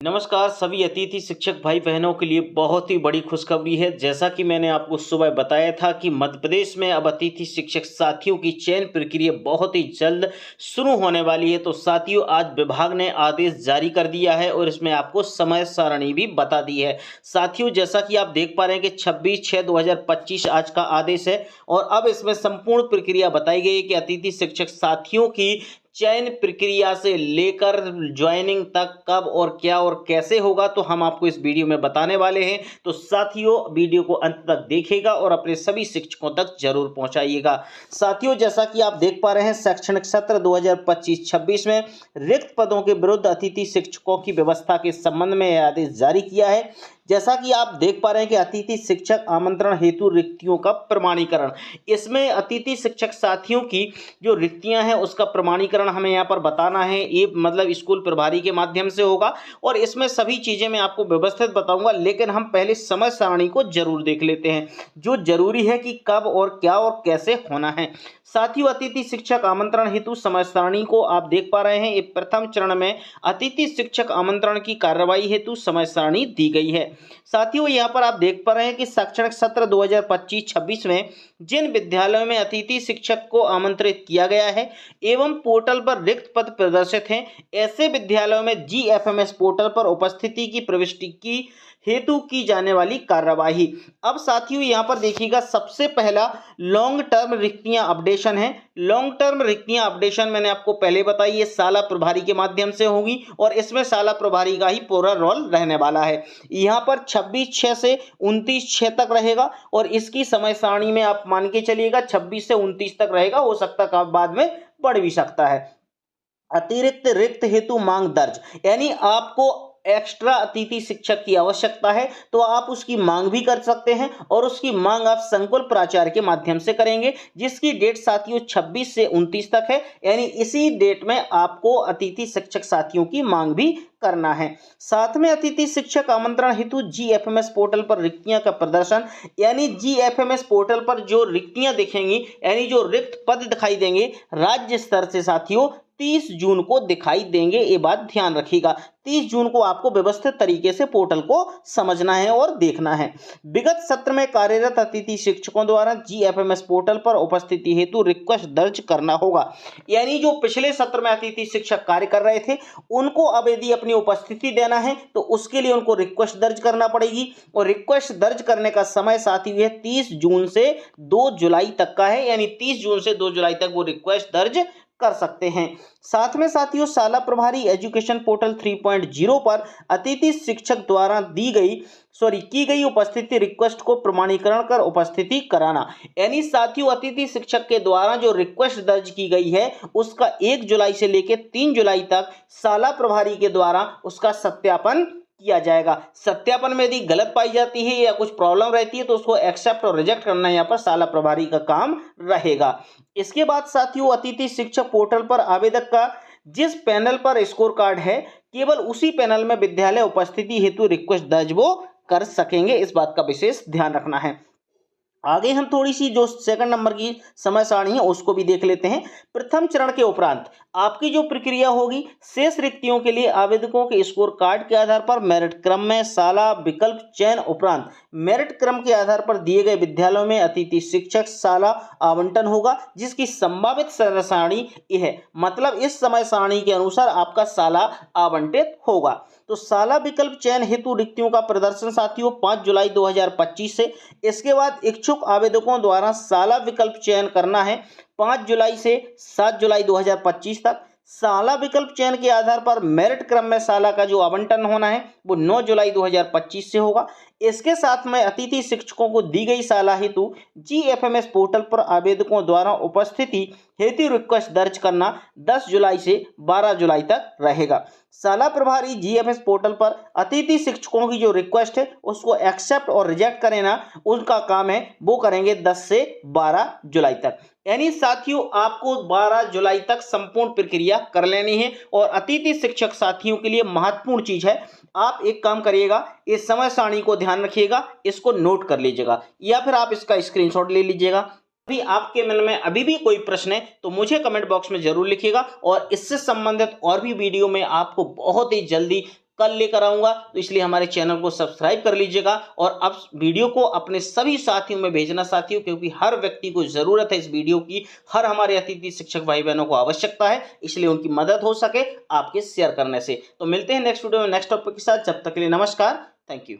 नमस्कार सभी अतिथि शिक्षक भाई बहनों के लिए बहुत ही बड़ी खुशखबरी है। जैसा कि मैंने आपको सुबह बताया था कि मध्य प्रदेश में अब अतिथि शिक्षक साथियों की चयन प्रक्रिया बहुत ही जल्द शुरू होने वाली है। तो साथियों, आज विभाग ने आदेश जारी कर दिया है और इसमें आपको समय सारणी भी बता दी है। साथियों, जैसा कि आप देख पा रहे हैं कि 26/6/2025 आज का आदेश है और अब इसमें संपूर्ण प्रक्रिया बताई गई है कि अतिथि शिक्षक साथियों की चयन प्रक्रिया से लेकर ज्वाइनिंग तक कब और क्या और कैसे होगा, तो हम आपको इस वीडियो में बताने वाले हैं। तो साथियों, वीडियो को अंत तक देखिएगा और अपने सभी शिक्षकों तक जरूर पहुंचाइएगा। साथियों, जैसा कि आप देख पा रहे हैं, शैक्षणिक सत्र 2025-26 में रिक्त पदों के विरुद्ध अतिथि शिक्षकों की व्यवस्था के संबंध में यह आदेश जारी किया है। जैसा कि आप देख पा रहे हैं कि अतिथि शिक्षक आमंत्रण हेतु रिक्तियों का प्रमाणीकरण, इसमें अतिथि शिक्षक साथियों की जो रिक्तियां हैं उसका प्रमाणीकरण हमें यहाँ पर बताना है। ये मतलब स्कूल प्रभारी के माध्यम से होगा और इसमें सभी चीजें मैं आपको व्यवस्थित बताऊंगा, लेकिन हम पहले समय सारणी को जरूर देख लेते हैं जो जरूरी है कि कब और क्या और कैसे होना है। साथियों, अतिथि शिक्षक आमंत्रण हेतु समय सारणी को आप देख पा रहे हैं। ये प्रथम चरण में अतिथि शिक्षक आमंत्रण की कार्रवाई हेतु समय सारणी दी गई है। साथियों, यहाँ पर आप देख पा रहे हैं कि शैक्षणिक सत्र 2025-26 में जिन विद्यालयों में अतिथि शिक्षक को आमंत्रित किया गया है एवं पोर्टल पर रिक्त पद प्रदर्शित हैं, ऐसे विद्यालयों में GFMS पोर्टल पर उपस्थिति की प्रविष्टि की हेतु की जाने वाली कार्यवाही। अब साथियों, यहाँ पर देखिएगा, सबसे पहला लॉन्ग टर्म रिक्तियां अपडेशन है। लॉन्ग टर्म रिक्तियां अपडेशन मैंने आपको पहले बताई, ये शाला प्रभारी के माध्यम से होगी और इसमें शाला प्रभारी का ही पूरा रोल रहने वाला है। यहाँ पर 26/6 से 29/6 तक रहेगा और इसकी समय सारणी में आप मान के चलिएगा 26 से 29 तक रहेगा। हो सकता है बाद में बढ़ भी सकता है। अतिरिक्त रिक्त हेतु मांग दर्ज, यानी आपको एक्स्ट्रा अतिथि शिक्षक की आवश्यकता है तो आप उसकी मांग भी कर सकते हैं और उसकी मांग आप संकुल प्राचार्य के माध्यम से करेंगे, जिसकी डेट साथियों 26 से 29 तक है। यानी इसी डेट में आपको अतिथि शिक्षक साथियों की मांग भी करना है। साथ में अतिथि शिक्षक आमंत्रण हेतु GFMS पोर्टल पर रिक्तियां का प्रदर्शन, यानी GFMS पोर्टल पर जो रिक्तियां दिखेंगी, यानी जो रिक्त पद दिखाई देंगे राज्य स्तर से साथियों 30 जून को दिखाई देंगे। ये बात ध्यान रखिएगा, 30 जून को आपको व्यवस्थित तरीके से पोर्टल को समझना है और देखना है। विगत सत्र में कार्यरत अतिथि शिक्षकों द्वारा GFMS पोर्टल पर उपस्थिति हेतु रिक्वेस्ट दर्ज करना होगा। यानी जो पिछले सत्र में अतिथि शिक्षक कार्य कर रहे थे उनको अब यदि अपनी उपस्थिति देना है तो उसके लिए उनको रिक्वेस्ट दर्ज करना पड़ेगी और रिक्वेस्ट दर्ज करने का समय साथियों है 30 जून से 2 जुलाई तक का है। यानी 30 जून से 2 जुलाई तक वो रिक्वेस्ट दर्ज कर सकते हैं। साथ में साथियों, शाला प्रभारी एजुकेशन पोर्टल 3.0 पर अतिथि शिक्षक द्वारा की गई उपस्थिति रिक्वेस्ट को प्रमाणीकरण कर उपस्थिति कराना। यानी साथियों, अतिथि शिक्षक के द्वारा जो रिक्वेस्ट दर्ज की गई है उसका 1 जुलाई से लेकर 3 जुलाई तक शाला प्रभारी के द्वारा उसका सत्यापन किया जाएगा। सत्यापन में यदि गलत पाई जाती है या कुछ प्रॉब्लम रहती है तो उसको एक्सेप्ट और रिजेक्ट करना यहाँ पर शाला प्रभारी का काम रहेगा। इसके बाद साथियों, अतिथि शिक्षक पोर्टल पर आवेदक का जिस पैनल पर स्कोर कार्ड है केवल उसी पैनल में विद्यालय उपस्थिति हेतु रिक्वेस्ट दर्ज वो कर सकेंगे। इस बात का विशेष ध्यान रखना है। आगे हम थोड़ी सी जो सेकंड नंबर की समय सारणी है उसको भी देख लेते हैं। प्रथम चरण के उपरांत आपकी जो प्रक्रिया होगी, शेष रिक्तियों के लिए आवेदकों के स्कोर कार्ड के आधार पर मेरिट क्रम में शाला विकल्प चयन उपरांत मेरिट क्रम के आधार पर दिए गए विद्यालयों में अतिथि शिक्षक शाला आवंटन होगा, जिसकी संभावित समय सारणी यह है। मतलब इस समय सारणी के अनुसार आपका शाला आवंटित होगा। तो शाला विकल्प चयन हेतु रिक्तियों का प्रदर्शन साथियों 5 जुलाई 2025 से, इसके बाद इच्छुक आवेदकों द्वारा शाला विकल्प चयन करना है 5 जुलाई से 7 जुलाई 2025 तक। शाला विकल्प चयन के आधार पर मेरिट क्रम में शाला का जो आवंटन होना है वो 9 जुलाई 2025 से होगा। इसके साथ में अतिथि शिक्षकों को दी गई शाला हेतु GFMS पोर्टल पर आवेदकों द्वारा उपस्थिति हेतु रिक्वेस्ट दर्ज करना 10 जुलाई से 12 जुलाई तक रहेगा। शाला प्रभारी GFMS पोर्टल पर अतिथि शिक्षकों की जो रिक्वेस्ट है उसको एक्सेप्ट और रिजेक्ट करना उनका काम है, वो करेंगे 10 से 12 जुलाई तक। यानी साथियों, आपको 12 जुलाई तक संपूर्ण प्रक्रिया कर लेनी है। और अतिथि शिक्षक साथियों के लिए महत्वपूर्ण चीज है, आप एक काम करिएगा, इस समय सारणी को ध्यान रखिएगा, इसको नोट कर लीजिएगा या फिर आप इसका स्क्रीनशॉट ले लीजिएगा। भी आपके मन में अभी भी कोई प्रश्न है तो मुझे कमेंट बॉक्स में जरूर लिखिएगा और इससे संबंधित और भी वीडियो में आपको बहुत ही जल्दी कल लेकर आऊँगा, तो इसलिए हमारे चैनल को सब्सक्राइब कर लीजिएगा और अब वीडियो को अपने सभी साथियों में भेजना साथियों, क्योंकि हर व्यक्ति को ज़रूरत है इस वीडियो की, हर हमारे अतिथि शिक्षक भाई बहनों को आवश्यकता है, इसलिए उनकी मदद हो सके आपके शेयर करने से। तो मिलते हैं नेक्स्ट वीडियो में नेक्स्ट टॉपिक के साथ, जब तक के लिए नमस्कार, थैंक यू।